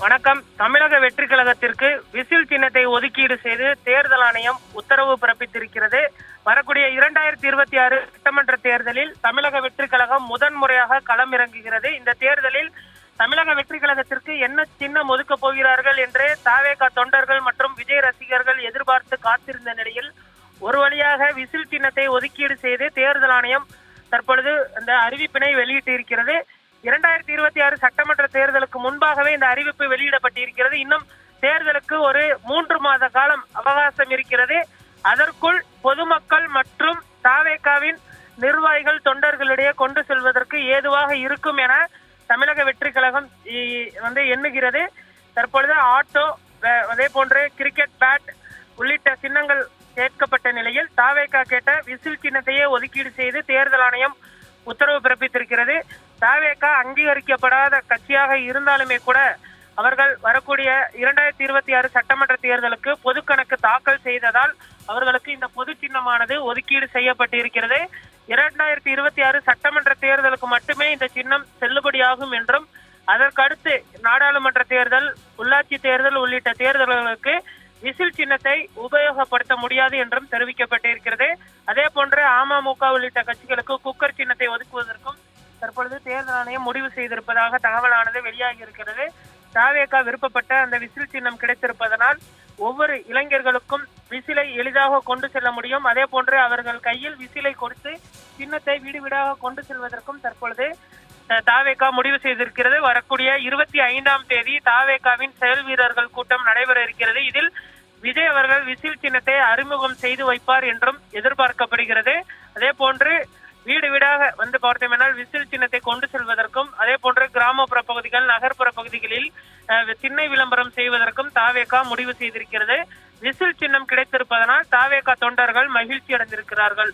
வணக்கம். தமிழக வெற்றி கழகத்திற்கு விசில் சின்னத்தை ஒதுக்கீடு செய்து தேர்தல் ஆணையம் உத்தரவு பிறப்பித்திருக்கிறது. வரக்கூடிய 2026 சட்டமன்ற தேர்தலில் தமிழக வெற்றி கழகம் முதன்முறையாக களமிறங்குகிறது. இந்த தேர்தலில் தமிழக வெற்றி கழகத்திற்கு என்ன சின்னம் ஒதுக்கப் போகிறார்கள் என்று தாவேகா தொண்டர்கள் மற்றும் விஜய் ரசிகர்கள் எதிர்பார்த்து காத்திருந்த நிலையில் ஒரு வழியாக விசில் சின்னத்தை ஒதுக்கீடு செய்து தேர்தல் ஆணையம் தற்பொழுது அந்த அறிவிப்பினை வெளியிட்டு இருக்கிறது. 2026 சட்டமன்ற தேர்தலுக்கு முன்பாகவே இந்த அறிவிப்பு வெளியிடப்பட்டிருக்கிறது. இன்னும் தேர்தலுக்கு ஒரு 3 மாத காலம் அவகாசம் இருக்கிறது. அதற்குள் பொதுமக்கள் மற்றும் தாவேகாவின் நிர்வாகிகள் தொண்டர்களிடையே கொண்டு செல்வதற்கு ஏதுவாக இருக்கும் என தமிழக வெற்றி கழகம் எண்ணுகிறது. தற்பொழுது ஆட்டோ, அதே போன்று கிரிக்கெட் பேட் உள்ளிட்ட சின்னங்கள் கேட்கப்பட்ட நிலையில் தாவேகா கேட்ட விசில் சின்னத்தையே ஒதுக்கீடு செய்து தேர்தல் ஆணையம் உத்தரவு பிறப்பித்திருக்கிறது. தாவேகா அங்கீகரிக்கப்படாத கட்சியாக இருந்தாலுமே கூட அவர்கள் வரக்கூடிய 2026 சட்டமன்ற தேர்தலுக்கு பொது கணக்கு தாக்கல் செய்ததால் அவர்களுக்கு இந்த பொது சின்னமானது ஒதுக்கீடு செய்யப்பட்டிருக்கிறது. 2026 சட்டமன்ற தேர்தலுக்கு மட்டுமே இந்த சின்னம் செல்லுபடியாகும் என்றும் அதற்கடுத்து நாடாளுமன்ற தேர்தல், உள்ளாட்சி தேர்தல் உள்ளிட்ட தேர்தல்களுக்கு விசில் சின்னத்தை உபயோகப்படுத்த முடியாது என்றும் தெரிவிக்கப்பட்டிருக்கிறது. அதே போன்று அமமுக உள்ளிட்ட கட்சிகளுக்கு குக்கர் சின்னத்தை ஒதுக்குவதற்கும் தற்பொழுது தேர்தல் ஆணையம் முடிவு செய்திருப்பதாக தகவலானது வெளியாகி இருக்கிறது. தாவேகா விருப்பப்பட்ட அந்த விசில் சின்னம் கிடைத்திருப்பதனால் ஒவ்வொரு இளைஞர்களுக்கும் விசிலை எளிதாக கொண்டு செல்ல முடியும். அதே போன்று அவர்கள் கையில் விசிலை கொடுத்து சின்னத்தை வீடு வீடாக கொண்டு செல்வதற்கும் தற்பொழுது தாவேகா முடிவு செய்திருக்கிறது. வரக்கூடிய 25ஆம் தேதி தாவேகாவின் செயல் வீரர்கள் கூட்டம் நடைபெற இருக்கிறது. இதில் விஜய் அவர்கள் விசில் சின்னத்தை அறிமுகம் செய்து வைப்பார் என்றும் எதிர்பார்க்கப்படுகிறது. அதே போன்று வீடு வீடாக பார்த்தோம்னால் விசில் சின்னத்தை கொண்டு செல்வதற்கும், அதே போன்று கிராமப்புற பகுதிகள், நகர்ப்புற பகுதிகளில் சின்ன விளம்பரம் செய்வதற்கும் தாவேகா முடிவு செய்திருக்கிறது. விசில் சின்னம் கிடைத்திருப்பதனால் தாவேகா தொண்டர்கள் மகிழ்ச்சி அடைந்திருக்கிறார்கள்.